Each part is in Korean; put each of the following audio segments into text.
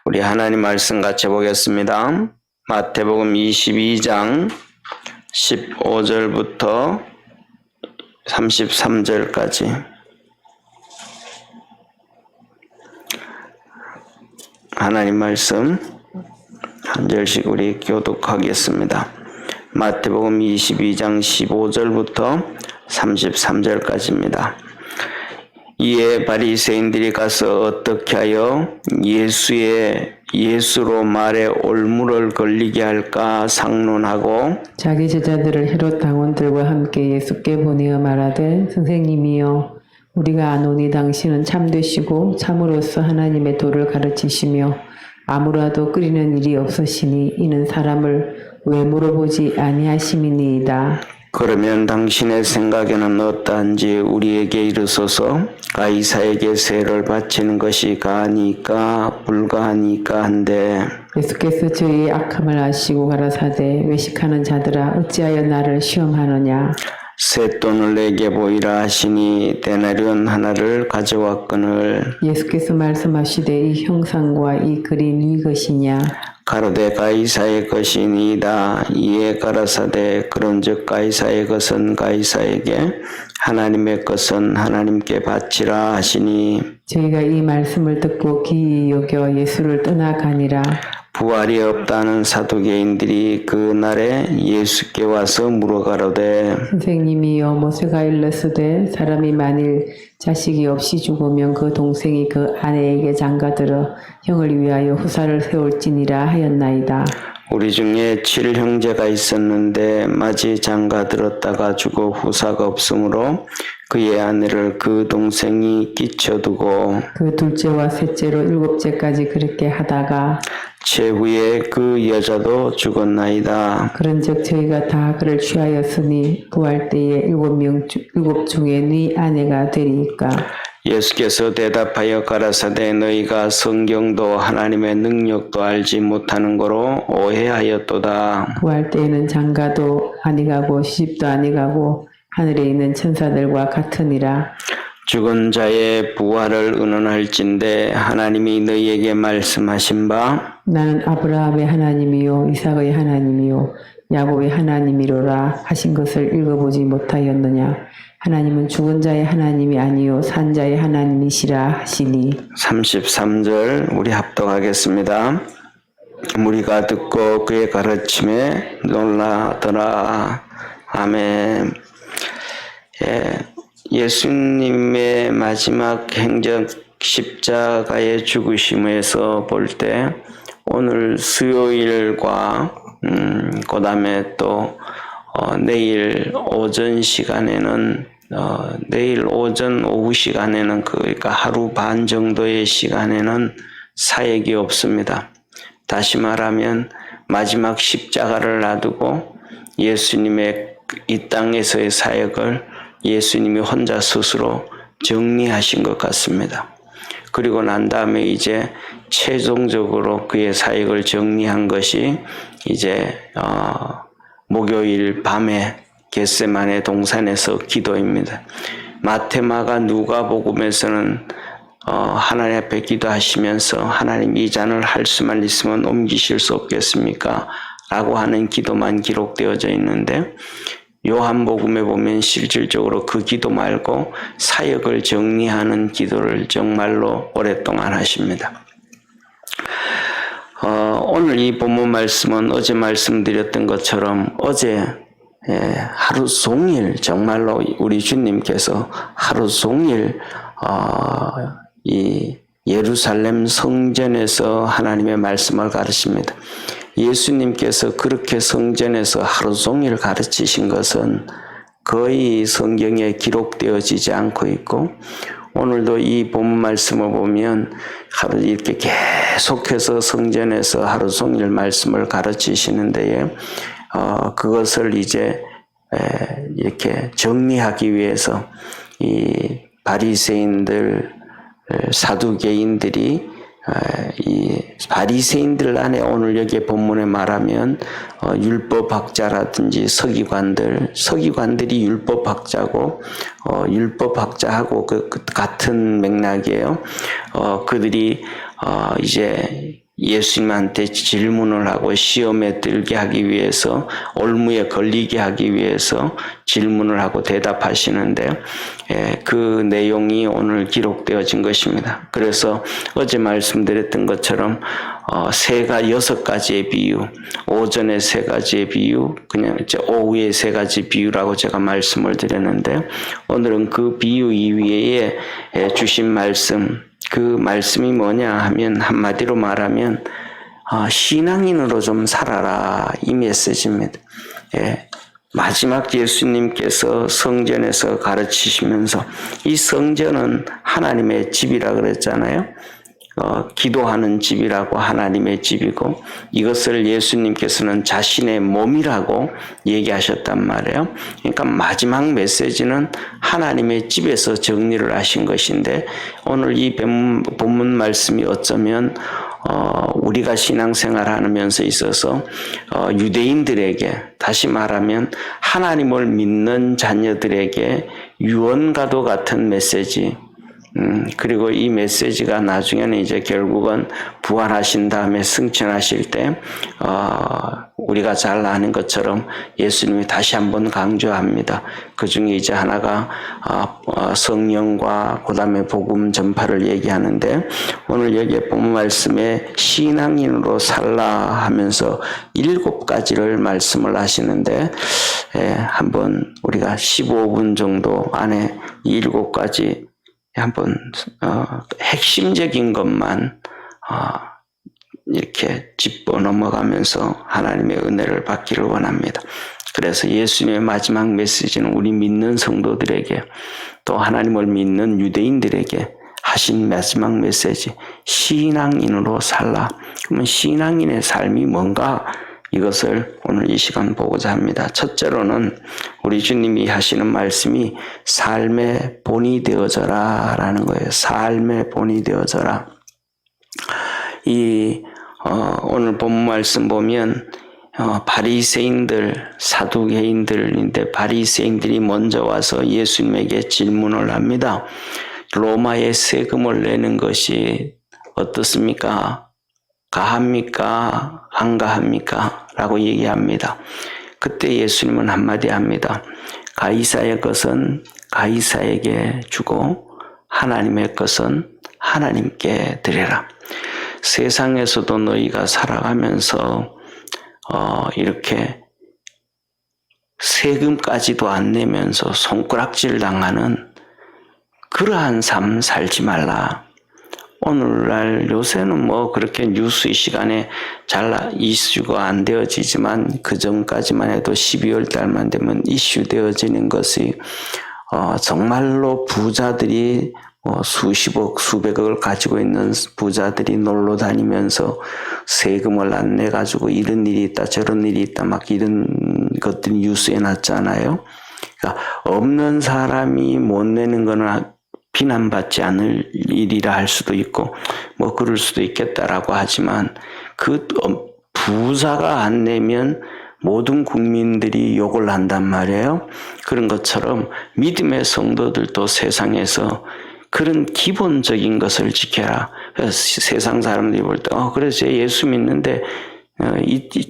우리 하나님 말씀 같이 보겠습니다. 마태복음 22장 15절부터 33절까지 하나님 말씀 한 절씩 우리 교독하겠습니다. 마태복음 22장 15절부터 33절까지입니다. 이에 바리새인들이 가서 어떻게 하여 예수로 말에 올무를 걸리게 할까 상론하고 자기 제자들을 헤롯 당원들과 함께 예수께 보내어 말하되 선생님이여 우리가 아노니 당신은 참되시고 참으로서 하나님의 도를 가르치시며 아무라도 끓이는 일이 없으시니 이는 사람을 왜 물어보지 아니하심이니이다. 그러면 당신의 생각에는 어떠한지 우리에게 이르소서. 가이사에게 세를 바치는 것이 가하니까 불가하니까 한데 예수께서 저희의 악함을 아시고 가라사대 외식하는 자들아 어찌하여 나를 시험하느냐. 새 돈을 내게 보이라 하시니 데나리온 하나를 가져왔거늘 예수께서 말씀하시되 이 형상과 이 글이 네 것이냐. 가로되 가이사의 것이니이다. 이에 가라사대 그런즉 가이사의 것은 가이사에게 하나님의 것은 하나님께 바치라 하시니 저희가 이 말씀을 듣고 기이 여겨 예수를 떠나가니라. 부활이 없다는 사두개인들이 그 날에 예수께 와서 물어가로되 선생님이여 모세가 일렀으되 사람이 만일 자식이 없이 죽으면 그 동생이 그 아내에게 장가들어 형을 위하여 후사를 세울지니라 하였나이다. 우리 중에 7형제가 있었는데 마지 장가들었다가 죽어 후사가 없으므로 그의 아내를 그 동생이 끼쳐두고 그 둘째와 셋째로 일곱째까지 그렇게 하다가 최후에 그 여자도 죽었나이다. 그런즉 저희가 다 그를 취하였으니 부활 때에 일곱 중에 네 아내가 되리이까. 예수께서 대답하여 가라사대 너희가 성경도 하나님의 능력도 알지 못하는 거로 오해하였도다. 부활 때에는 장가도 아니가고 시집도 아니가고 하늘에 있는 천사들과 같으니라. 죽은 자의 부활을 의논할진대 하나님이 너희에게 말씀하신 바 나는 아브라함의 하나님이요 이삭의 하나님이요 야곱의 하나님이로라 하신 것을 읽어보지 못하였느냐. 하나님은 죽은 자의 하나님이 아니요 산 자의 하나님이시라 하시니. 33절 우리 합독하겠습니다. 무리가 듣고 그의 가르침에 놀라더라. 아멘. 예수님의 마지막 행적 십자가의 죽으심에서 볼 때 오늘 수요일과 그 다음에 또 내일 오전 시간에는 내일 오전 오후 시간에는 그러니까 하루 반 정도의 시간에는 사역이 없습니다. 다시 말하면 마지막 십자가를 놔두고 예수님의 이 땅에서의 사역을 예수님이 혼자 스스로 정리하신 것 같습니다. 그리고 난 다음에 이제 최종적으로 그의 사역을 정리한 것이 이제 목요일 밤에 겟세마네 동산에서 기도입니다. 마태, 마가, 누가복음에서는 하나님 앞에 기도하시면서 하나님 이 잔을 할 수만 있으면 옮기실 수 없겠습니까? 라고 하는 기도만 기록되어져 있는데 요한복음에 보면 실질적으로 그 기도 말고 사역을 정리하는 기도를 정말로 오랫동안 하십니다. 오늘 이 본문 말씀은 어제 말씀드렸던 것처럼 어제 하루 종일 정말로 우리 주님께서 하루 종일 이 예루살렘 성전에서 하나님의 말씀을 가르칩니다. 예수님께서 그렇게 성전에서 하루 종일 가르치신 것은 거의 성경에 기록되어지지 않고 있고 오늘도 이 본문 말씀을 보면 하루 이렇게 계속해서 성전에서 하루 종일 말씀을 가르치시는 데에 그것을 이제 이렇게 정리하기 위해서 이 바리새인들 사두개인들이 이 바리새인들 안에 오늘 여기 본문에 말하면 율법학자라든지 서기관들이 율법학자고 율법학자하고 그 같은 맥락이에요. 그들이 이제 예수님한테 질문을 하고 시험에 들게 하기 위해서, 올무에 걸리게 하기 위해서 질문을 하고 대답하시는데, 그 내용이 오늘 기록되어진 것입니다. 그래서 어제 말씀드렸던 것처럼 여섯 가지의 비유, 오전에 세 가지의 비유, 그냥 이제 오후에 세 가지 비유라고 제가 말씀을 드렸는데, 오늘은 그 비유 이외에 주신 말씀, 그 말씀이 뭐냐 하면 한마디로 말하면 신앙인으로 좀 살아라, 이 메시지입니다. 마지막 예수님께서 성전에서 가르치시면서, 이 성전은 하나님의 집이라 그랬잖아요. 기도하는 집이라고, 하나님의 집이고, 이것을 예수님께서는 자신의 몸이라고 얘기하셨단 말이에요. 그러니까 마지막 메시지는 하나님의 집에서 정리를 하신 것인데, 오늘 이 본문 말씀이 어쩌면 우리가 신앙생활 하면서 있어서 유대인들에게, 다시 말하면 하나님을 믿는 자녀들에게 유언과도 같은 메시지, 그리고 이 메시지가 나중에는 이제 결국은 부활하신 다음에 승천하실 때, 우리가 잘 아는 것처럼 예수님이 다시 한번 강조합니다. 그 중에 이제 하나가, 성령과 그 다음에 복음 전파를 얘기하는데, 오늘 여기에 본 말씀에 신앙인으로 살라 하면서 7가지를 말씀을 하시는데, 한번 우리가 15분 정도 안에 이 7가지 한번 핵심적인 것만 이렇게 짚어 넘어가면서 하나님의 은혜를 받기를 원합니다. 그래서 예수님의 마지막 메시지는 우리 믿는 성도들에게, 또 하나님을 믿는 유대인들에게 하신 마지막 메시지, 신앙인으로 살라. 그러면 신앙인의 삶이 뭔가, 이것을 오늘 이 시간 보고자 합니다. 첫째로는 우리 주님이 하시는 말씀이 삶의 본이 되어져라 라는 거예요. 삶의 본이 되어져라. 오늘 본문 말씀 보면 바리새인들, 사두개인들인데, 바리새인들이 먼저 와서 예수님에게 질문을 합니다. 로마에 세금을 내는 것이 어떻습니까? 가합니까? 안 가합니까? 라고 얘기합니다. 그때 예수님은 한마디 합니다. 가이사의 것은 가이사에게 주고 하나님의 것은 하나님께 드려라. 세상에서도 너희가 살아가면서 이렇게 세금까지도 안 내면서 손가락질 당하는 그러한 삶 살지 말라. 오늘날 요새는 뭐 그렇게 뉴스 이 시간에 잘 이슈가 안 되어지지만, 그 전까지만 해도 12월 달만 되면 이슈 되어지는 것이 정말로 부자들이 수십억, 수백억을 가지고 있는 부자들이 놀러 다니면서 세금을 안 내가지고 이런 일이 있다, 저런 일이 있다, 막 이런 것들이 뉴스에 났잖아요. 그러니까 없는 사람이 못 내는 거는 비난받지 않을 일이라 할 수도 있고, 뭐 그럴 수도 있겠다라고 하지만, 그 부자가 안 내면 모든 국민들이 욕을 한단 말이에요. 그런 것처럼 믿음의 성도들도 세상에서 그런 기본적인 것을 지켜라. 그래서 세상 사람들이 볼 때, 그래서 예수 믿는데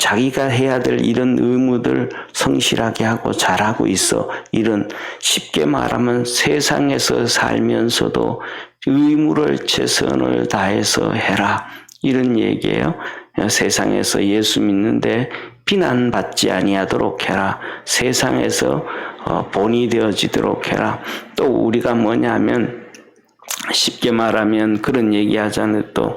자기가 해야 될 이런 의무들 성실하게 하고 잘하고 있어. 이런, 쉽게 말하면 세상에서 살면서도 의무를 최선을 다해서 해라, 이런 얘기예요. 세상에서 예수 믿는데 비난받지 아니하도록 해라. 세상에서 본이 되어지도록 해라. 또 우리가 뭐냐면, 쉽게 말하면 그런 얘기하잖아요. 또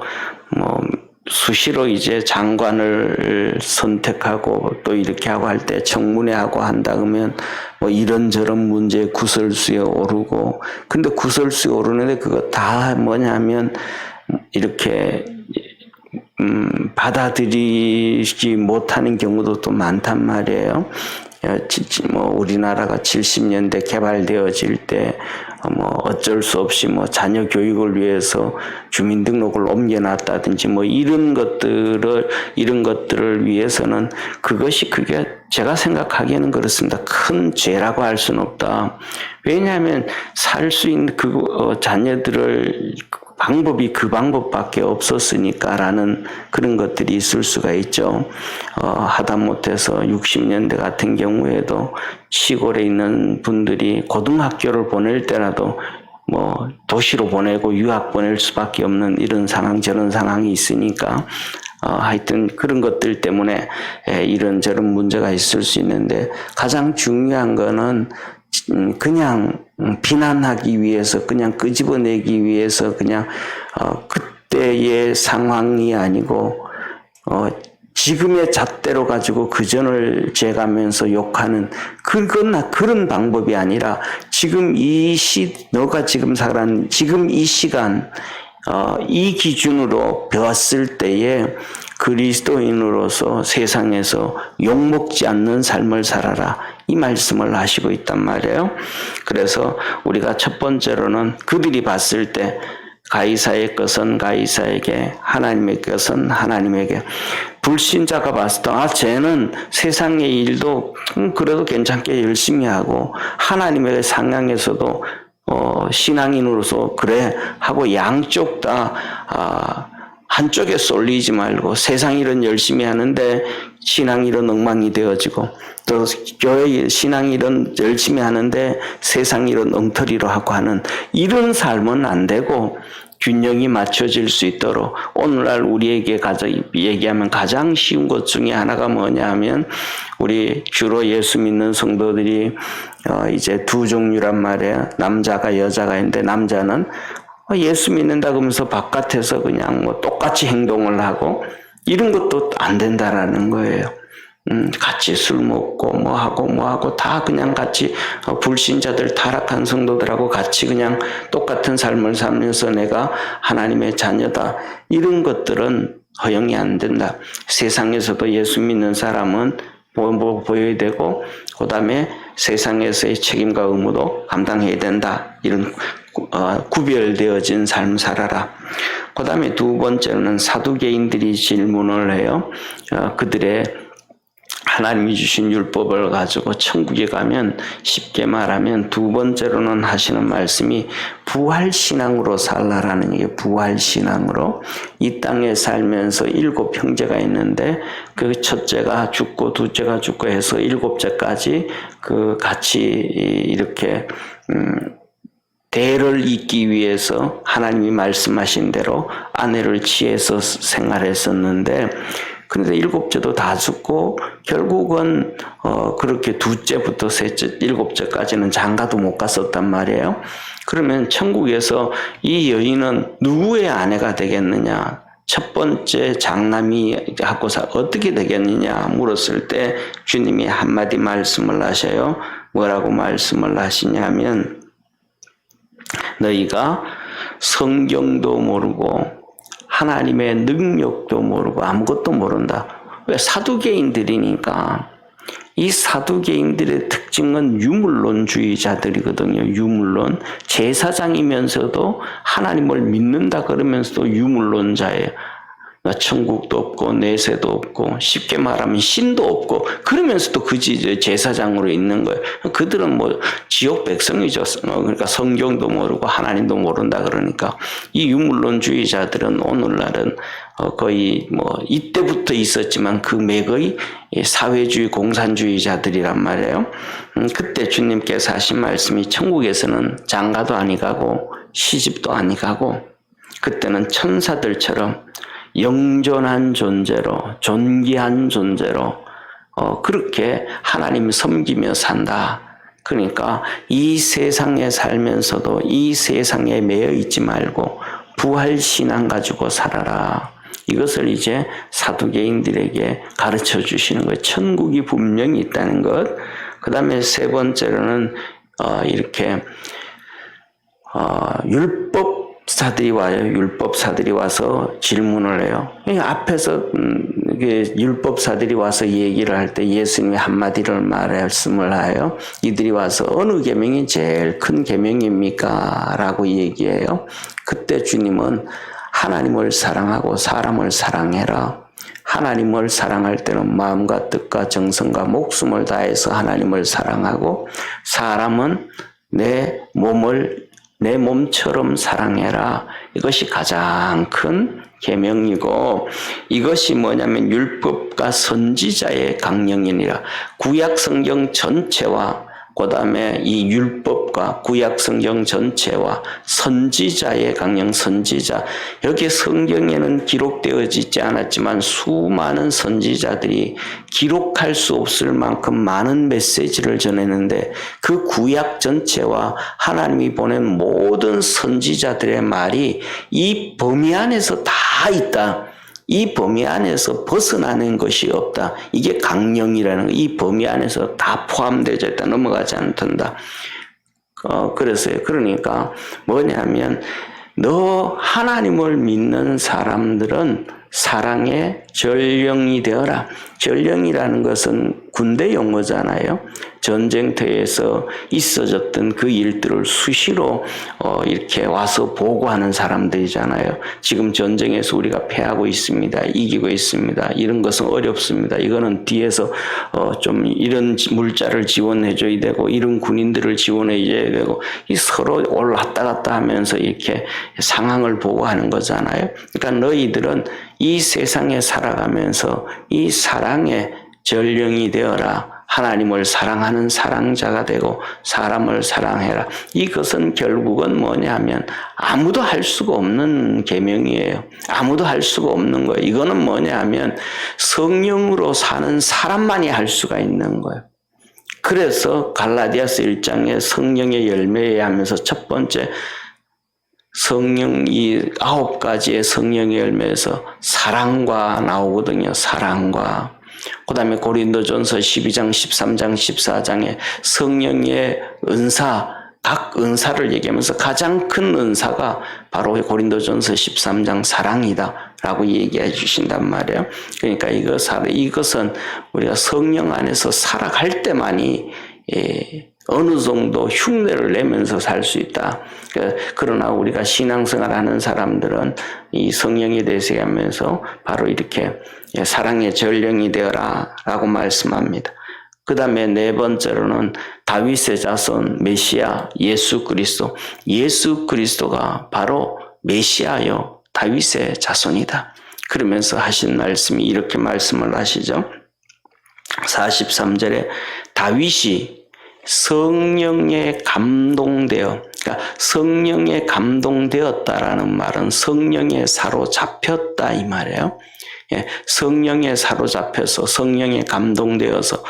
수시로 이제 장관을 선택하고 또 이렇게 하고 할 때 청문회 하고 한다 그러면 뭐 이런저런 문제 구설수에 오르고, 근데 구설수에 오르는데 그거 다 뭐냐면 이렇게 받아들이지 못하는 경우도 또 많단 말이에요. 우리나라가 70년대 개발되어질 때 어쩔 수 없이 자녀 교육을 위해서 주민등록을 옮겨놨다든지 이런 것들을 위해서는 그게 제가 생각하기에는 그렇습니다. 큰 죄라고 할 수는 없다. 왜냐하면 살 수 있는 자녀들을 방법이 그 방법밖에 없었으니까라는 그런 것들이 있을 수가 있죠. 하다못해서 60년대 같은 경우에도 시골에 있는 분들이 고등학교를 보낼 때라도 뭐 도시로 보내고 유학 보낼 수밖에 없는 이런 상황 저런 상황이 있으니까 하여튼 그런 것들 때문에 이런저런 문제가 있을 수 있는데 가장 중요한 거는 그냥 비난하기 위해서 그냥 끄집어내기 위해서 그냥 그때의 상황이 아니고 지금의 잣대로 가지고 그전을 재가면서 욕하는 그런 방법이 아니라 지금 너가 지금 살아가는 지금 이 시간 이 기준으로 배웠을 때에 그리스도인으로서 세상에서 욕먹지 않는 삶을 살아라. 이 말씀을 하시고 있단 말이에요. 그래서 우리가 첫 번째로는 그들이 봤을 때 가이사의 것은 가이사에게 하나님의 것은 하나님에게 불신자가 봤을 때 쟤는 세상의 일도 그래도 괜찮게 열심히 하고 하나님의 상향에서도 신앙인으로서 그래 하고 양쪽 다 한쪽에 쏠리지 말고 세상 일은 열심히 하는데 신앙 일은 엉망이 되어지고 또 교회 신앙 일은 열심히 하는데 세상 일은 엉터리로 하고 하는 이런 삶은 안 되고 균형이 맞춰질 수 있도록 오늘날 우리에게 얘기하면 가장 쉬운 것 중에 하나가 뭐냐 하면 우리 주로 예수 믿는 성도들이 이제 두 종류란 말이에요. 남자가 여자가 있는데 남자는 예수 믿는다 그러면서 바깥에서 그냥 뭐 똑같이 행동을 하고 이런 것도 안 된다라는 거예요. 같이 술 먹고 뭐 하고 다 그냥 같이 불신자들 타락한 성도들하고 같이 그냥 똑같은 삶을 살면서 내가 하나님의 자녀다. 이런 것들은 허용이 안 된다. 세상에서도 예수 믿는 사람은 보여야 되고 그 다음에 세상에서의 책임과 의무도 감당해야 된다. 이런 구별되어진 삶 살아라. 그 다음에 두 번째로는 사두개인들이 질문을 해요. 그들의 하나님이 주신 율법을 가지고 천국에 가면 쉽게 말하면 두 번째로는 하시는 말씀이 부활신앙으로 살라라는 게 부활신앙으로 이 땅에 살면서 7 형제가 있는데 그 첫째가 죽고 둘째가 죽고 해서 7째까지 그 같이 이렇게 대를 잇기 위해서 하나님이 말씀하신 대로 아내를 취해서 생활했었는데 그런데 7째도 다 죽고 결국은 그렇게 둘째부터 셋째, 7째까지는 장가도 못 갔었단 말이에요. 그러면 천국에서 이 여인은 누구의 아내가 되겠느냐? 첫 번째 장남이 하고 어떻게 되겠느냐 물었을 때 주님이 한마디 말씀을 하셔요. 뭐라고 말씀을 하시냐면 너희가 성경도 모르고 하나님의 능력도 모르고 아무것도 모른다. 왜? 사두개인들이니까. 이 사두개인들의 특징은 유물론주의자들이거든요. 유물론. 제사장이면서도 하나님을 믿는다 그러면서도 유물론자예요. 천국도 없고 내세도 없고 쉽게 말하면 신도 없고 그러면서도 그 제사장으로 있는 거예요. 그들은 뭐 지옥 백성이죠. 그러니까 성경도 모르고 하나님도 모른다 그러니까 이 유물론주의자들은 오늘날은 거의 뭐 이때부터 있었지만 그 맥의 사회주의 공산주의자들이란 말이에요. 그때 주님께서 하신 말씀이 천국에서는 장가도 아니 가고 시집도 아니 가고 그때는 천사들처럼 영존한 존재로 존귀한 존재로 그렇게 하나님 섬기며 산다. 그러니까 이 세상에 살면서도 이 세상에 매여 있지 말고 부활신앙 가지고 살아라. 이것을 이제 사두개인들에게 가르쳐 주시는 거예요. 천국이 분명히 있다는 것. 그 다음에 세 번째로는 이렇게 율법사들이 와요. 율법사들이 와서 질문을 해요. 앞에서 율법사들이 와서 얘기를 할 때 예수님이 한마디를 말씀을 해요. 이들이 와서 어느 계명이 제일 큰 계명입니까? 라고 얘기해요. 그때 주님은 하나님을 사랑하고 사람을 사랑해라. 하나님을 사랑할 때는 마음과 뜻과 정성과 목숨을 다해서 하나님을 사랑하고 사람은 내 몸을 내 몸처럼 사랑해라. 이것이 가장 큰 계명이고 이것이 뭐냐면 율법과 선지자의 강령이니라. 구약 성경 전체와 그다음에 이 율법과 구약 성경 전체와 선지자의 강령, 선지자. 여기 성경에는 기록되어지지 않았지만 수많은 선지자들이 기록할 수 없을 만큼 많은 메시지를 전했는데 그 구약 전체와 하나님이 보낸 모든 선지자들의 말이 이 범위 안에서 다 있다. 이 범위 안에서 벗어나는 것이 없다. 이게 강령이라는 거. 이 범위 안에서 다 포함되어 있다. 넘어가지 않는다. 그래서요. 그러니까 뭐냐면 너 하나님을 믿는 사람들은 사랑의 전령이 되어라. 전령이라는 것은 군대 용어잖아요. 전쟁터에서 있어졌던 그 일들을 수시로 이렇게 와서 보고하는 사람들이잖아요. 지금 전쟁에서 우리가 패하고 있습니다. 이기고 있습니다. 이런 것은 어렵습니다. 이거는 뒤에서 좀 이런 물자를 지원해줘야 되고 이런 군인들을 지원해줘야 되고 이 서로 올랐다 갔다 하면서 이렇게 상황을 보고하는 거잖아요. 그러니까 너희들은 이 세상에 살아가면서 이 사랑의 전령이 되어라. 하나님을 사랑하는 사랑자가 되고 사람을 사랑해라. 이것은 결국은 뭐냐면 아무도 할 수가 없는 계명이에요. 아무도 할 수가 없는 거예요. 이거는 뭐냐면 성령으로 사는 사람만이 할 수가 있는 거예요. 그래서 갈라디아서 1장에 성령의 열매에 하면서 첫 번째 성령 이 9가지의 성령의 열매에서 사랑과 나오거든요. 사랑과. 그 다음에 고린도전서 12장, 13장, 14장에 성령의 은사, 각 은사를 얘기하면서 가장 큰 은사가 바로 고린도전서 13장 사랑이다 라고 얘기해 주신단 말이에요. 그러니까 이것은 우리가 성령 안에서 살아갈 때만이 어느 정도 흉내를 내면서 살 수 있다. 그러나 우리가 신앙생활하는 사람들은 이 성령에 대해서 얘기하면서 바로 이렇게 사랑의 전령이 되어라 라고 말씀합니다. 그 다음에 네 번째로는 다윗의 자손 메시아 예수 그리스도. 예수 그리스도가 바로 메시아요 다윗의 자손이다. 그러면서 하신 말씀이 이렇게 말씀을 하시죠. 43절에 다윗이 성령에 감동되어, 그러니까 성령에 감동되었다라는 말은 성령에 사로잡혔다 이 말이에요. 성령에 사로잡혀서 성령에 감동되어서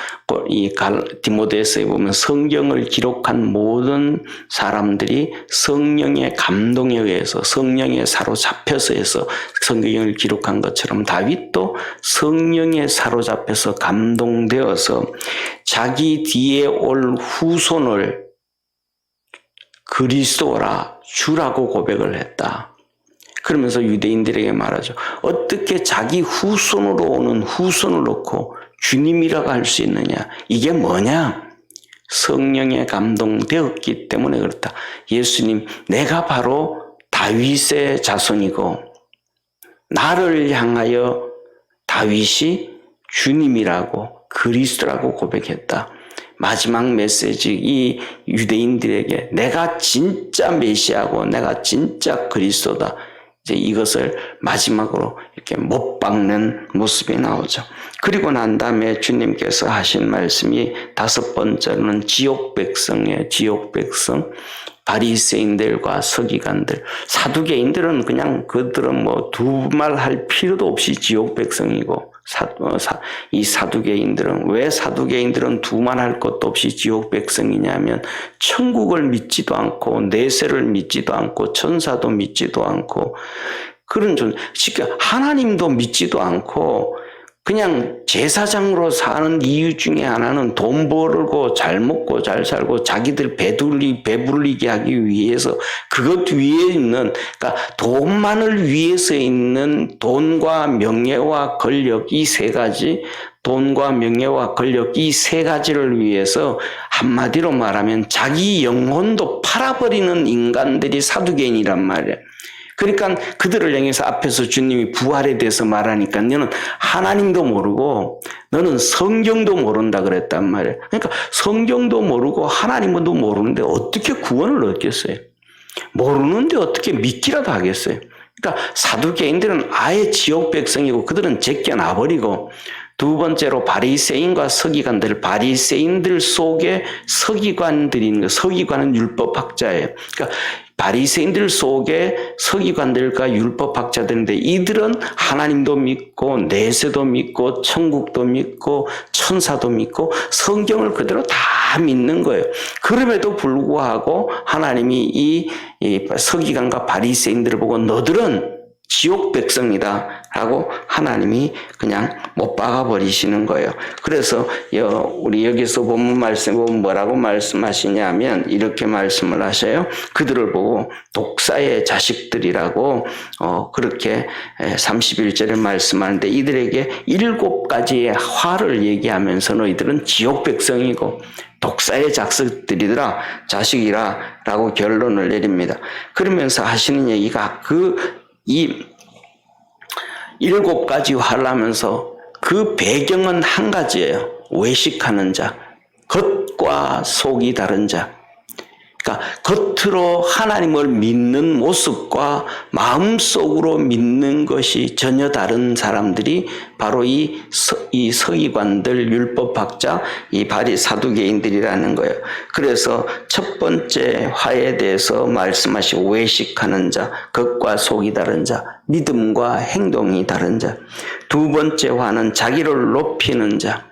이 디모데서에 보면 성경을 기록한 모든 사람들이 성령의 감동에 의해서 성령에 사로잡혀서 해서 성경을 기록한 것처럼 다윗도 성령에 사로잡혀서 감동되어서 자기 뒤에 올 후손을 그리스도라 주라고 고백을 했다. 그러면서 유대인들에게 말하죠. 어떻게 자기 후손으로 오는 후손을 놓고 주님이라고 할 수 있느냐. 이게 뭐냐? 성령에 감동되었기 때문에 그렇다. 예수님, 내가 바로 다윗의 자손이고 나를 향하여 다윗이 주님이라고 그리스도라고 고백했다. 마지막 메시지 이 유대인들에게 내가 진짜 메시아고 내가 진짜 그리스도다. 이제 이것을 마지막으로 이렇게 못 박는 모습이 나오죠. 그리고 난 다음에 주님께서 하신 말씀이 다섯 번째로는 지옥 백성이에요. 지옥 백성. 바리새인들과 서기관들. 사두개인들은 그냥 그들은 뭐 두말할 필요도 없이 지옥 백성이고 이 사두개인들은 왜 사두개인들은 두말할 것도 없이 지옥 백성이냐면 천국을 믿지도 않고 내세를 믿지도 않고 천사도 믿지도 않고 그런 하나님도 믿지도 않고 그냥 제사장으로 사는 이유 중에 하나는 돈 벌고 잘 먹고 잘 살고 자기들 배불리게 하기 위해서 그것 위에 있는 그러니까 돈만을 위해서 있는 돈과 명예와 권력 이 세 가지 돈과 명예와 권력 이 세 가지를 위해서 한마디로 말하면 자기 영혼도 팔아버리는 인간들이 사두개인이란 말이에요. 그러니까 그들을 향해서 앞에서 주님이 부활에 대해서 말하니까 너는 하나님도 모르고 너는 성경도 모른다 그랬단 말이에요. 그러니까 성경도 모르고 하나님도 모르는데 어떻게 구원을 얻겠어요? 모르는데 어떻게 믿기라도 하겠어요. 그러니까 사두개인들은 아예 지옥 백성이고 그들은 제껴놔버리고, 두 번째로 바리새인과 서기관들, 바리새인들 속에 서기관들이 있는 거. 서기관은 율법학자예요. 그러니까 바리새인들 속에 서기관들과 율법학자들인데, 이들은 하나님도 믿고 내세도 믿고 천국도 믿고 천사도 믿고 성경을 그대로 다 믿는 거예요. 그럼에도 불구하고 하나님이 이 서기관과 바리새인들을 보고 너들은 지옥 백성이다 라고 하나님이 그냥 못 박아 버리시는 거예요. 그래서 우리 여기서 본문 말씀 보면 뭐라고 말씀하시냐면 이렇게 말씀을 하셔요. 그들을 보고 독사의 자식들이라고 그렇게 31절에 말씀하는데, 이들에게 7가지의 화를 얘기하면서 너희들은 지옥 백성이고 독사의 자식이라 라고 결론을 내립니다. 그러면서 하시는 얘기가 이 7가지 화를 하면서 그 배경은 한 가지예요. 외식하는 자, 겉과 속이 다른 자. 그러니까 겉으로 하나님을 믿는 모습과 마음속으로 믿는 것이 전혀 다른 사람들이 바로 이 서기관들, 율법학자, 이 사두개인들이라는 거예요. 그래서 첫 번째 화에 대해서 말씀하시고, 외식하는 자, 겉과 속이 다른 자, 믿음과 행동이 다른 자. 두 번째 화는 자기를 높이는 자,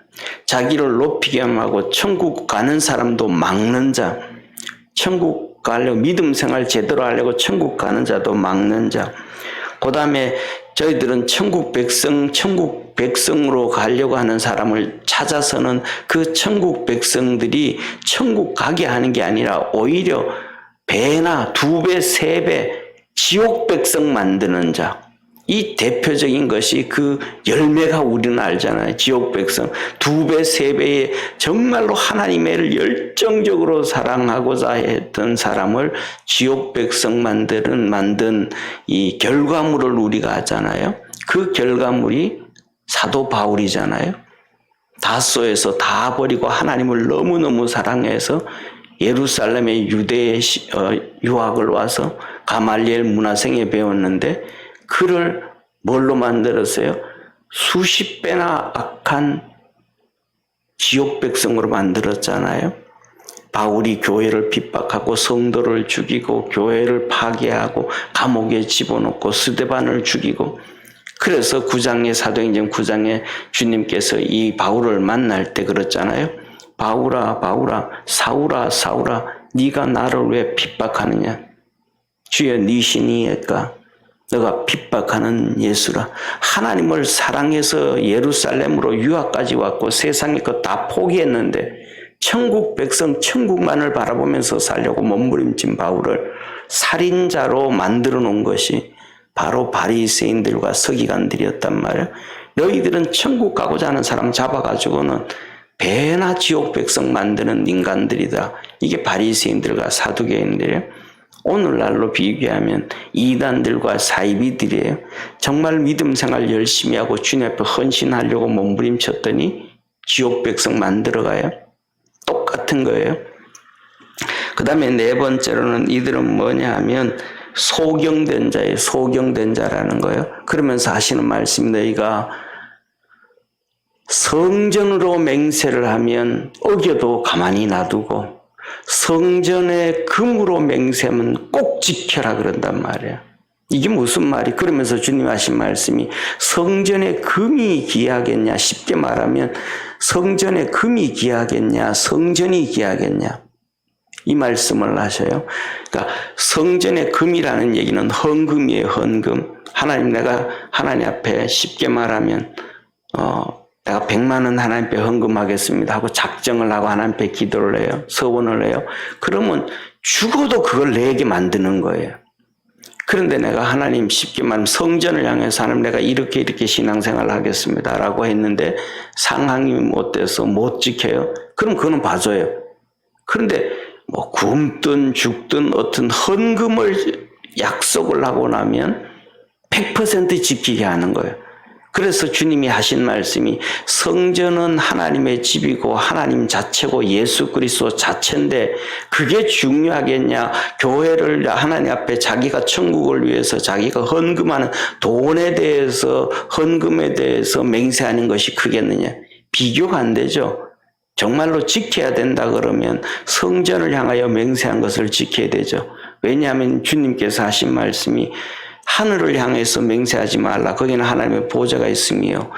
자기를 높이게 하고 천국 가는 사람도 막는 자. 천국 가려고, 믿음 생활 제대로 하려고 천국 가는 자도 막는 자. 그 다음에 저희들은 천국 백성으로 가려고 하는 사람을 찾아서는 그 천국 백성들이 천국 가게 하는 게 아니라 오히려 배나 2배, 3배 지옥 백성 만드는 자. 이 대표적인 것이 그 열매가 우리는 알잖아요. 지옥 백성. 2배, 3배의 정말로 하나님을 열정적으로 사랑하고자 했던 사람을 지옥 백성 만든 이 결과물을 우리가 하잖아요. 그 결과물이 사도 바울이잖아요. 다소에서 다 버리고 하나님을 너무너무 사랑해서 예루살렘의 유대에 유학을 와서 가말리엘 문화생에 배웠는데, 그를 뭘로 만들었어요? 수십 배나 악한 지옥 백성으로 만들었잖아요. 바울이 교회를 핍박하고 성도를 죽이고 교회를 파괴하고 감옥에 집어넣고 스데반을 죽이고, 그래서 사도행전 9장에 주님께서 이 바울을 만날 때 그랬잖아요. 바울아, 바울아, 사울아, 사울아, 네가 나를 왜 핍박하느냐? 주여, 네 신이니까 너가 핍박하는 예수라. 하나님을 사랑해서 예루살렘으로 유학까지 왔고 세상의 것 다 포기했는데 천국 백성, 천국만을 바라보면서 살려고 몸부림친 바울을 살인자로 만들어 놓은 것이 바로 바리새인들과 서기관들이었단 말이에요. 너희들은 천국 가고자 하는 사람 잡아가지고는 배나 지옥 백성 만드는 인간들이다. 이게 바리새인들과 사두개인들이에요. 오늘날로 비교하면 이단들과 사이비들이에요. 정말 믿음 생활 열심히 하고 주님 앞에 헌신하려고 몸부림쳤더니 지옥 백성 만들어가요. 똑같은 거예요. 그 다음에 4번째로는 이들은 뭐냐 하면 소경된 자예요. 소경된 자라는 거예요. 그러면서 하시는 말씀이, 너희가 성전으로 맹세를 하면 어겨도 가만히 놔두고 성전의 금으로 맹세하면 꼭 지켜라 그런단 말이에요. 이게 무슨 말이? 그러면서 주님 하신 말씀이 성전의 금이 귀하겠냐? 쉽게 말하면 성전의 금이 귀하겠냐? 성전이 귀하겠냐? 이 말씀을 하셔요. 그러니까 성전의 금이라는 얘기는 헌금이에요. 헌금. 내가 하나님 앞에 쉽게 말하면 내가 100만 원 하나님 앞에 헌금하겠습니다 하고 작정을 하고 하나님 앞에 기도를 해요. 서원을 해요. 그러면 죽어도 그걸 내게 만드는 거예요. 그런데 내가 하나님 쉽게 말하면 성전을 향해서 하나님 내가 이렇게 신앙생활을 하겠습니다 라고 했는데 상황이 못 돼서 못 지켜요. 그럼 그거는 봐줘요. 그런데 뭐 굶든 죽든 어떤 헌금을 약속을 하고 나면 100% 지키게 하는 거예요. 그래서 주님이 하신 말씀이 성전은 하나님의 집이고 하나님 자체고 예수 그리스도 자체인데 그게 중요하겠냐? 교회를 하나님 앞에 자기가 천국을 위해서 자기가 헌금하는 돈에 대해서 헌금에 대해서 맹세하는 것이 크겠느냐? 비교가 안 되죠. 정말로 지켜야 된다 그러면 성전을 향하여 맹세한 것을 지켜야 되죠. 왜냐하면 주님께서 하신 말씀이 하늘을 향해서 맹세하지 말라. 거기는 하나님의 보좌가 있으며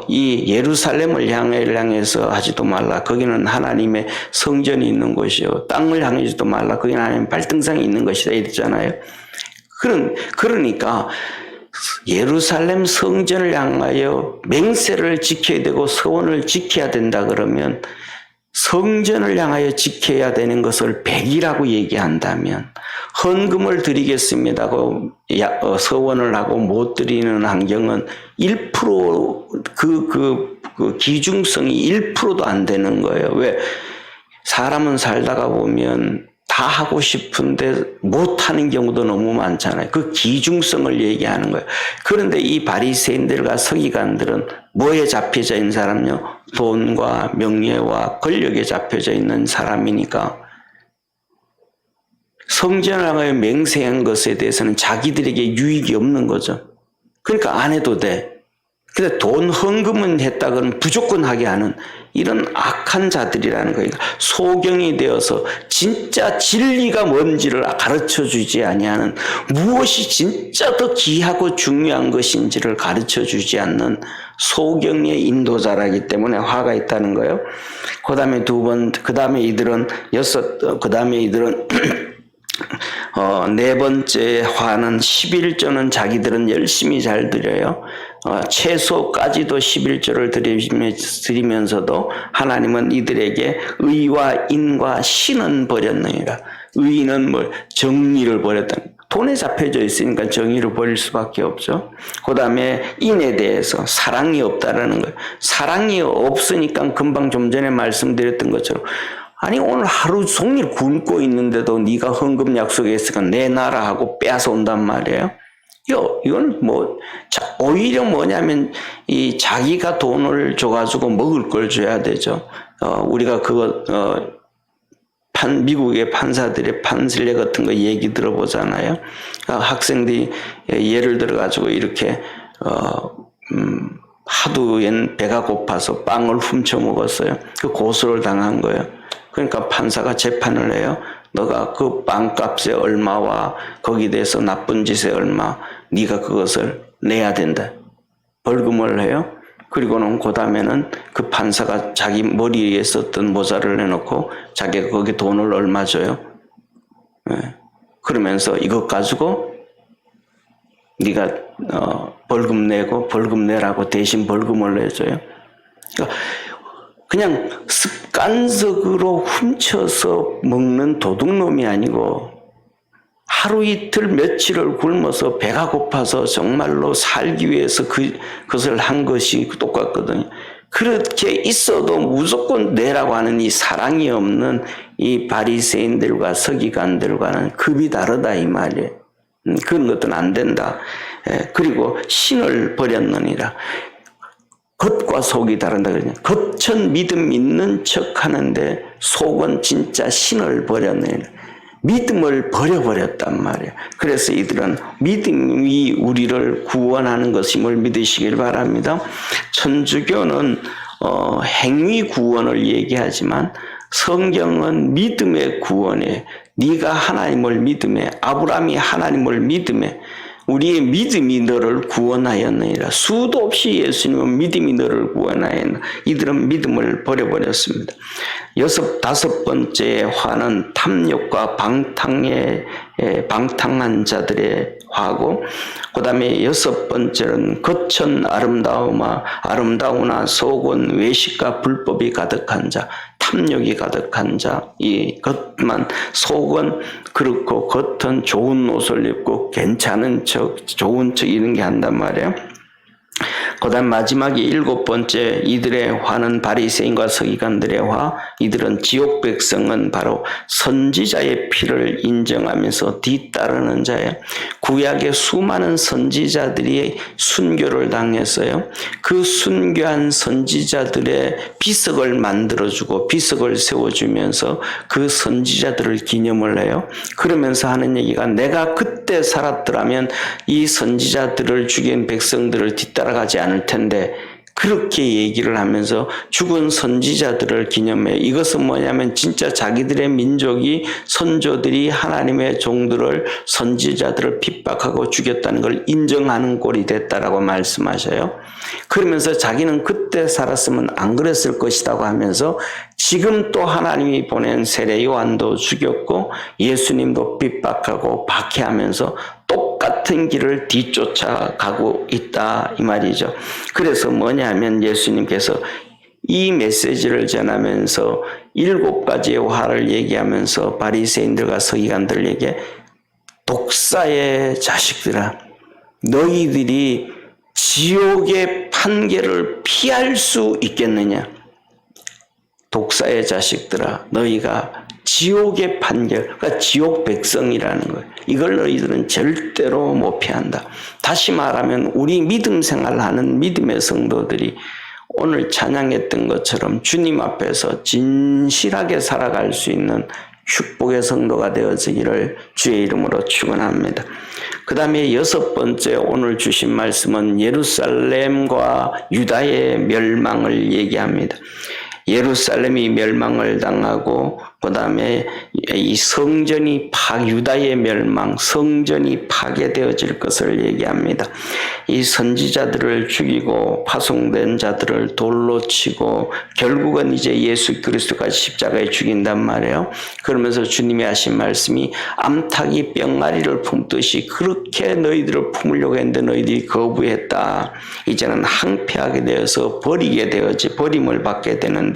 이 예루살렘을 향해서 하지도 말라. 거기는 하나님의 성전이 있는 곳이요. 땅을 향하지도 말라. 거기는 하나님의 발등상이 있는 것이다. 이랬잖아요. 그러니까 예루살렘 성전을 향하여 맹세를 지켜야 되고 서원을 지켜야 된다 그러면 성전을 향하여 지켜야 되는 것을 100이라고 얘기한다면 헌금을 드리겠습니다고 서원을 하고 못 드리는 환경은 1% 그 기중성이 1%도 안 되는 거예요. 왜? 사람은 살다가 보면 다 하고 싶은데 못하는 경우도 너무 많잖아요. 그 기중성을 얘기하는 거예요. 그런데 이 바리새인들과 서기관들은 뭐에 잡혀져 있는 사람요? 돈과 명예와 권력에 잡혀져 있는 사람이니까 성전을 향하여 맹세한 것에 대해서는 자기들에게 유익이 없는 거죠. 그러니까 안 해도 돼. 근데 돈 헌금은 했다 그러면 무조건 하게 하는 이런 악한 자들이라는 거예요. 소경이 되어서 진짜 진리가 뭔지를 가르쳐주지 아니하는, 무엇이 진짜 더 귀하고 중요한 것인지를 가르쳐주지 않는 소경의 인도자라기 때문에 화가 있다는 거예요. 그 다음에 이들은 네 번째 화는 11조는 자기들은 열심히 잘 드려요. 채소까지도 11조를 드리면서도 하나님은 이들에게 의와 인과 신은 버렸느니라. 의는 정의를 버렸다. 돈에 잡혀져 있으니까 정의를 버릴 수밖에 없죠. 그 다음에 인에 대해서 사랑이 없다라는 거예요. 사랑이 없으니까 금방 좀 전에 말씀드렸던 것처럼 아니 오늘 하루 종일 굶고 있는데도 네가 헌금 약속했으니까 내놔라 하고 빼앗아 온단 말이에요. 이건 오히려 뭐냐면 이 자기가 돈을 줘가지고 먹을 걸 줘야 되죠. 우리가 미국의 판사들의 판슬례 같은 거 얘기 들어보잖아요. 학생들이 예를 들어가지고 이렇게 하도 배가 고파서 빵을 훔쳐 먹었어요. 그 고소를 당한 거예요. 그러니까 판사가 재판을 해요. 너가 그 빵값에 얼마와 거기에 대해서 나쁜 짓에 얼마, 네가 그것을 내야 된다. 벌금을 해요. 그리고는 그 다음에는 그 판사가 자기 머리에 썼던 모자를 내놓고 자기가 거기 돈을 얼마 줘요. 그러면서 이것 가지고 네가 벌금 내라고 대신 벌금을 내줘요. 그러니까 그냥 습관적으로 훔쳐서 먹는 도둑놈이 아니고 하루 이틀 며칠을 굶어서 배가 고파서 정말로 살기 위해서 그것을 한 것이 똑같거든요. 그렇게 있어도 무조건 내라고 하는 이 사랑이 없는 이 바리새인들과 서기관들과는 급이 다르다 이 말이에요. 그런 것들은 안 된다. 그리고 신을 버렸느니라. 겉과 속이 다른다 그러냐. 겉은 믿음 있는 척 하는데 속은 진짜 신을 버렸느니라. 믿음을 버려버렸단 말이야. 그래서 이들은 믿음이 우리를 구원하는 것임을 믿으시길 바랍니다. 천주교는 행위 구원을 얘기하지만 성경은 믿음의 구원에, 네가 하나님을 믿음에, 아브라함이 하나님을 믿음에 우리의 믿음이 너를 구원하였느니라. 수도 없이 예수님은 믿음이 너를 구원하였느니라. 이들은 믿음을 버려버렸습니다. 다섯 번째 화는 탐욕과 방탕한 자들의 화고, 그 다음에 여섯 번째는 겉은 아름다우나 속은 외식과 불법이 가득한 자, 탐욕이 가득한 자, 이 겉만, 속은 그렇고 겉은 좋은 옷을 입고 괜찮은 척, 좋은 척 이런 게 한단 말이에요. 그다음 마지막에 7번째 이들의 화는 바리새인과 서기관들의 화. 이들은 지옥 백성은 바로 선지자의 피를 인정하면서 뒤따르는 자예요. 구약의 수많은 선지자들이 순교를 당했어요. 그 순교한 선지자들의 비석을 만들어주고 비석을 세워주면서 그 선지자들을 기념을 해요. 그러면서 하는 얘기가 내가 그때 살았더라면 이 선지자들을 죽인 백성들을 뒤따라가지 않을 텐데 그렇게 얘기를 하면서 죽은 선지자들을 기념해요. 이것은 뭐냐면 진짜 자기들의 민족이 선조들이 하나님의 종들을 선지자들을 핍박하고 죽였다는 걸 인정하는 꼴이 됐다라고 말씀하셔요. 그러면서 자기는 그때 살았으면 안 그랬을 것이라고 하면서 지금 또 하나님이 보낸 세례 요한도 죽였고 예수님도 핍박하고 박해하면서 똑같은 길을 뒤쫓아가고 있다 이 말이죠. 그래서 뭐냐면 예수님께서 이 메시지를 전하면서 7가지의 화를 얘기하면서 바리새인들과 서기관들에게 독사의 자식들아 너희들이 지옥의 판결을 피할 수 있겠느냐. 독사의 자식들아 너희가 지옥의 판결, 그러니까 지옥 백성이라는 거예요. 이걸 너희들은 절대로 못 피한다. 다시 말하면 우리 믿음 생활하는 믿음의 성도들이 오늘 찬양했던 것처럼 주님 앞에서 진실하게 살아갈 수 있는 축복의 성도가 되어지기를 주의 이름으로 축원합니다. 그 다음에 6번째 오늘 주신 말씀은 예루살렘과 유다의 멸망을 얘기합니다. 예루살렘이 멸망을 당하고 그 다음에 이 성전이 유다의 멸망, 성전이 파괴되어질 것을 얘기합니다. 이 선지자들을 죽이고 파송된 자들을 돌로 치고 결국은 이제 예수 그리스도가 십자가에 죽인단 말이에요. 그러면서 주님이 하신 말씀이 암탉이 병아리를 품듯이 그렇게 너희들을 품으려고 했는데 너희들이 거부했다. 이제는 항폐하게 되어서 버림을 받게 되는데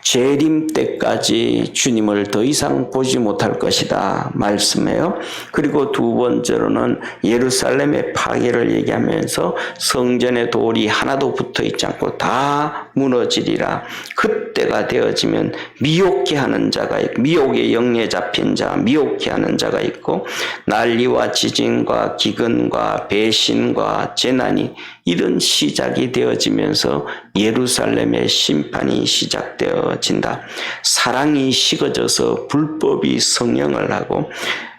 재림 때까지 주님을 더 이상 보지 못할 것이다 말씀해요. 그리고 2번째로는 예루살렘의 파괴를 얘기하면서 성전의 돌이 하나도 붙어 있지 않고 다 무너지리라. 그때가 되어지면 미혹해 하는 자가 있고 미혹의 영에 잡힌 자, 미혹해 하는 자가 있고 난리와 지진과 기근과 배신과 재난이 이런 시작이 되어지면서 예루살렘의 심판이 시작되어진다. 사랑이 식어져서 불법이 성행을 하고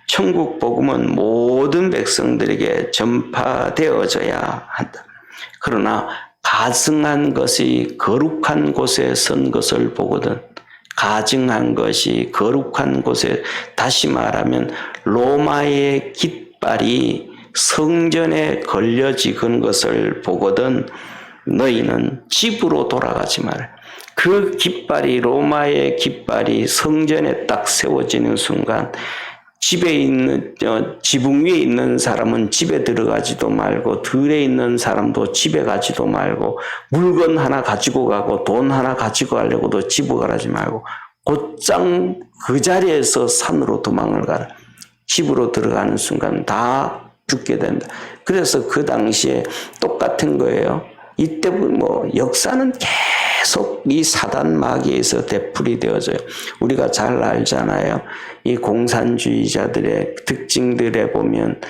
천국 복음은 모든 백성들에게 전파되어져야 한다. 그러나 가증한 것이 거룩한 곳에 선 것을 보거든. 가증한 것이 거룩한 곳에 다시 말하면 로마의 깃발이 성전에 걸려지은 것을 보거든 너희는 집으로 돌아가지 마라. 그 깃발이 로마의 깃발이 성전에 딱 세워지는 순간 집에 있는 지붕 위에 있는 사람은 집에 들어가지도 말고 들에 있는 사람도 집에 가지도 말고 물건 하나 가지고 가고 돈 하나 가지고 가려고도 집으로 가지 말고 곧장 그 자리에서 산으로 도망을 가라. 집으로 들어가는 순간 다 죽게 된다. 그래서 그 당시에 똑같은 거예요. 이때 역사는 계속 이 사단 마귀에서 되풀이 되어져요. 우리가 잘 알잖아요. 이 공산주의자들의 특징들에 보면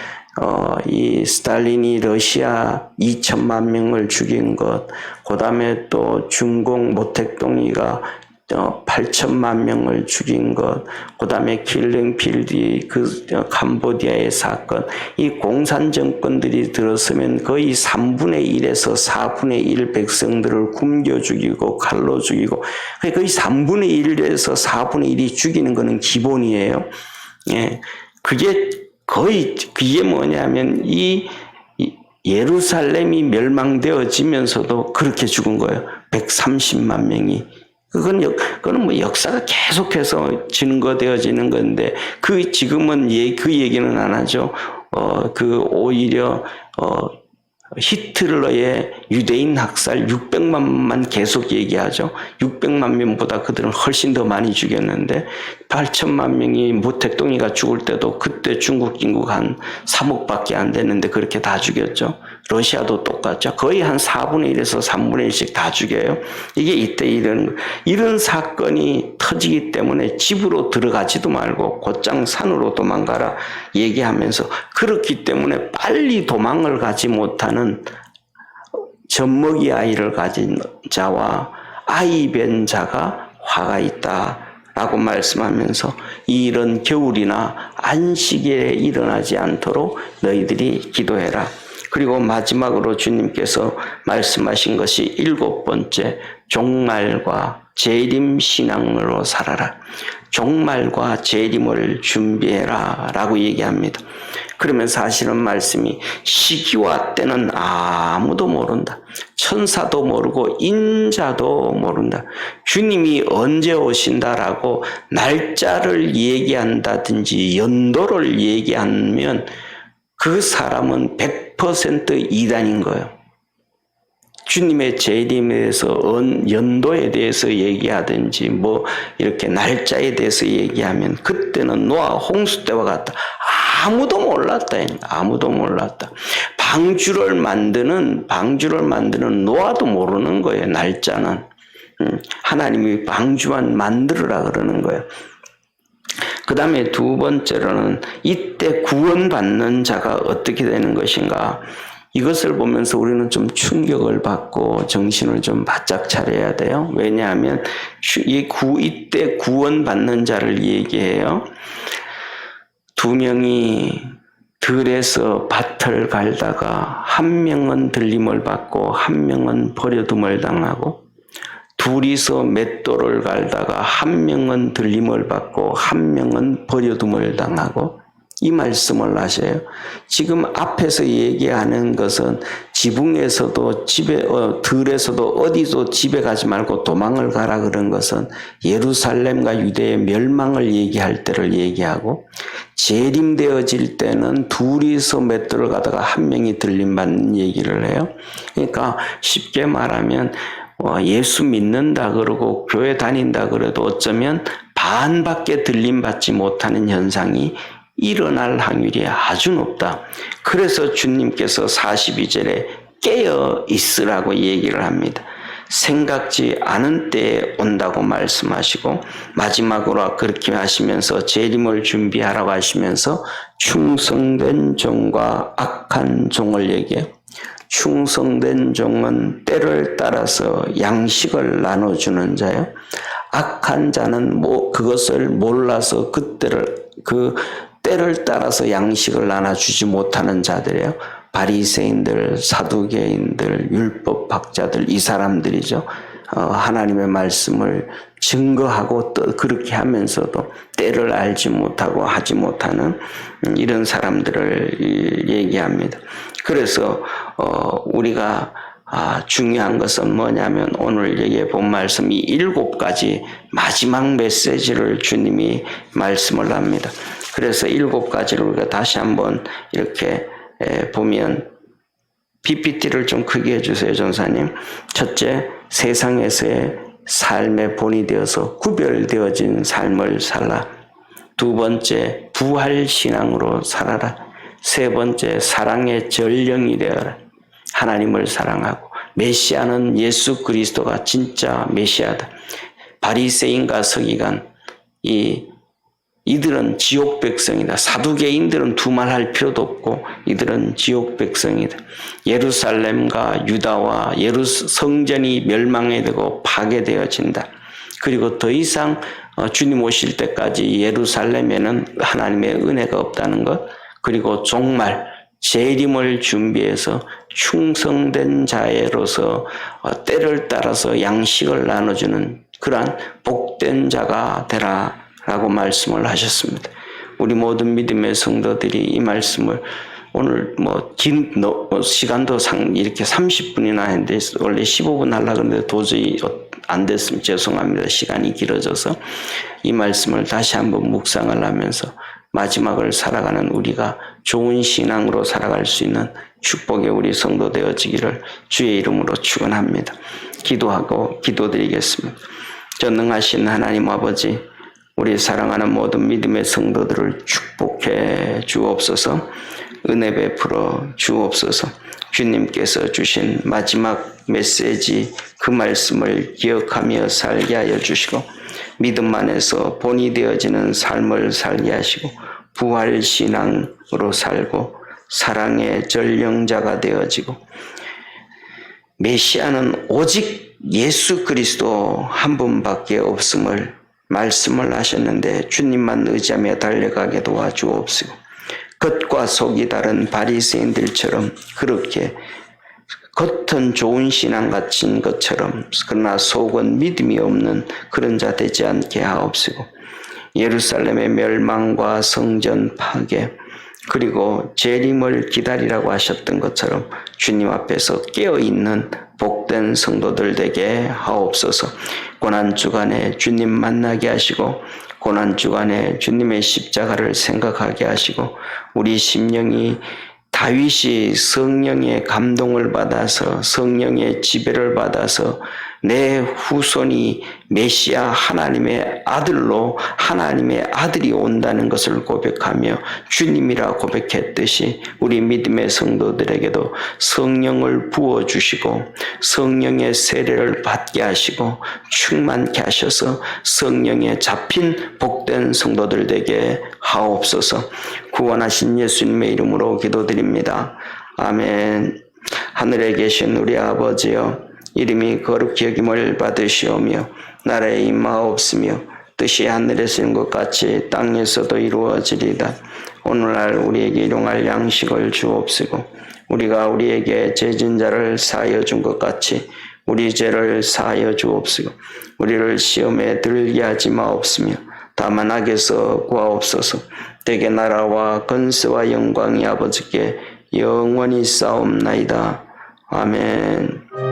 이 스탈린이 러시아 2천만 명을 죽인 것, 그 다음에 또 중공 모택동이가 8천만 명을 죽인 것, 그 다음에 킬링필드 그 캄보디아의 사건, 이 공산 정권들이 들었으면 거의 3분의 1에서 4분의 1 백성들을 굶겨 죽이고 칼로 죽이고 거의 3분의 1에서 4분의 1이 죽이는 거는 기본이에요. 예, 그게 뭐냐면 이 예루살렘이 멸망되어지면서도 그렇게 죽은 거예요. 130만 명이. 그거는 뭐 역사가 계속해서 증거되어지는 건데, 지금은 그 얘기는 안 하죠. 오히려, 히틀러의 유대인 학살 600만만 계속 얘기하죠. 600만 명보다 그들은 훨씬 더 많이 죽였는데 8천만 명이 모택동이가 죽을 때도 그때 중국 인구가 한 3억밖에 안 됐는데 그렇게 다 죽였죠. 러시아도 똑같죠. 거의 한 4분의 1에서 3분의 1씩 다 죽여요. 이게 이때 이런 사건이 터지기 때문에 집으로 들어가지도 말고 곧장 산으로 도망가라 얘기하면서 그렇기 때문에 빨리 도망을 가지 못하는 젖먹이 아이를 가진 자와 아이 뵌 자가 화가 있다라고 말씀하면서 이런 겨울이나 안식일에 일어나지 않도록 너희들이 기도해라. 그리고 마지막으로 주님께서 말씀하신 것이 7번째, 종말과 재림 신앙으로 살아라. 종말과 재림을 준비해라 라고 얘기합니다. 그러면 사실은 말씀이 시기와 때는 아무도 모른다. 천사도 모르고 인자도 모른다. 주님이 언제 오신다라고 날짜를 얘기한다든지 연도를 얘기하면 그 사람은 100% 이단인 거예요. 주님의 재림에 대해서 연도에 대해서 얘기하든지 뭐 이렇게 날짜에 대해서 얘기하면 그때는 노아 홍수 때와 같다. 아무도 몰랐다. 아무도 몰랐다. 방주를 만드는 노아도 모르는 거예요. 날짜는. 하나님이 방주만 만들으라 그러는 거예요. 그 다음에 두 번째로는 이때 구원받는 자가 어떻게 되는 것인가. 이것을 보면서 우리는 좀 충격을 받고 정신을 좀 바짝 차려야 돼요. 왜냐하면 이때 구원받는 자를 얘기해요. 2명이 들에서 밭을 갈다가 한 명은 들림을 받고 한 명은 버려둠을 당하고 둘이서 맷돌을 갈다가 한 명은 들림을 받고 한 명은 버려둠을 당하고 이 말씀을 하셔요. 지금 앞에서 얘기하는 것은 지붕에서도 들에서도 어디도 집에 가지 말고 도망을 가라 그런 것은 예루살렘과 유대의 멸망을 얘기할 때를 얘기하고 재림되어질 때는 둘이서 맷돌을 가다가 한 명이 들림받는 얘기를 해요. 그러니까 쉽게 말하면 예수 믿는다 그러고 교회 다닌다 그래도 어쩌면 반밖에 들림받지 못하는 현상이 일어날 확률이 아주 높다. 그래서 주님께서 42절에 깨어 있으라고 얘기를 합니다. 생각지 않은 때에 온다고 말씀하시고 마지막으로 그렇게 하시면서 재림을 준비하라고 하시면서 충성된 종과 악한 종을 얘기해요. 충성된 종은 때를 따라서 양식을 나눠주는 자요. 악한 자는 그것을 몰라서 때를 따라서 양식을 나눠주지 못하는 자들이에요. 바리새인들, 사두개인들, 율법학자들 이 사람들이죠. 하나님의 말씀을 증거하고 또 그렇게 하면서도 때를 알지 못하고 하지 못하는 이런 사람들을 얘기합니다. 그래서 우리가 중요한 것은 뭐냐면 오늘 여기에 본 말씀이 7가지 마지막 메시지를 주님이 말씀을 합니다. 그래서 7가지를 우리가 다시 한번 이렇게 보면 PPT를 좀 크게 해주세요, 전사님. 첫째, 세상에서의 삶의 본이 되어서 구별되어진 삶을 살라. 두 번째, 부활신앙으로 살아라. 세 번째, 사랑의 전령이 되어라. 하나님을 사랑하고 메시아는 예수 그리스도가 진짜 메시아다. 바리새인과 서기관 이들은 지옥 백성이다. 사두개인들은 두말할 필요도 없고 이들은 지옥 백성이다. 예루살렘과 유다와 성전이 멸망해 되고 파괴되어진다. 그리고 더 이상 주님 오실 때까지 예루살렘에는 하나님의 은혜가 없다는 것. 그리고 종말 재림을 준비해서 충성된 자애로서 때를 따라서 양식을 나눠주는 그러한 복된 자가 되라 라고 말씀을 하셨습니다. 우리 모든 믿음의 성도들이 이 말씀을 오늘 긴 시간도 이렇게 30분이나 했는데 원래 15분 하려고 했는데 도저히 안 됐으면 죄송합니다. 시간이 길어져서 이 말씀을 다시 한번 묵상을 하면서 마지막을 살아가는 우리가 좋은 신앙으로 살아갈 수 있는 축복의 우리 성도 되어지기를 주의 이름으로 축원합니다. 기도하고 기도드리겠습니다. 전능하신 하나님 아버지, 우리 사랑하는 모든 믿음의 성도들을 축복해 주옵소서. 은혜 베풀어 주옵소서. 주님께서 주신 마지막 메시지 그 말씀을 기억하며 살게 하여 주시고 믿음 안에서 본이 되어지는 삶을 살게 하시고 부활신앙으로 살고 사랑의 전령자가 되어지고 메시아는 오직 예수 그리스도 한 분밖에 없음을 말씀을 하셨는데 주님만 의지하며 달려가게 도와주옵시고 겉과 속이 다른 바리새인들처럼 그렇게 겉은 좋은 신앙 같은 것처럼 그러나 속은 믿음이 없는 그런 자 되지 않게 하옵시고 예루살렘의 멸망과 성전 파괴 그리고 재림을 기다리라고 하셨던 것처럼 주님 앞에서 깨어있는 복된 성도들 되게 하옵소서. 고난주간에 주님 만나게 하시고 고난주간에 주님의 십자가를 생각하게 하시고 우리 심령이 다윗이 성령의 감동을 받아서 성령의 지배를 받아서 내 후손이 메시아 하나님의 아들로 하나님의 아들이 온다는 것을 고백하며 주님이라 고백했듯이 우리 믿음의 성도들에게도 성령을 부어주시고 성령의 세례를 받게 하시고 충만케 하셔서 성령에 잡힌 복된 성도들 되게 하옵소서. 구원하신 예수님의 이름으로 기도드립니다. 아멘. 하늘에 계신 우리 아버지여, 이름이 거룩히 여김을 받으시오며 나라에 임하옵시며 뜻이 하늘에서 이룬 것 같이 땅에서도 이루어지리다. 오늘날 우리에게 일용할 양식을 주옵시고 우리가 우리에게 죄진 자를 사하여 준 것 같이 우리 죄를 사하여 주옵시고 우리를 시험에 들게 하지 마옵시며 다만 악에서 구하옵소서. 대개 나라와 권세와 영광이 아버지께 영원히 싸움나이다. 아멘.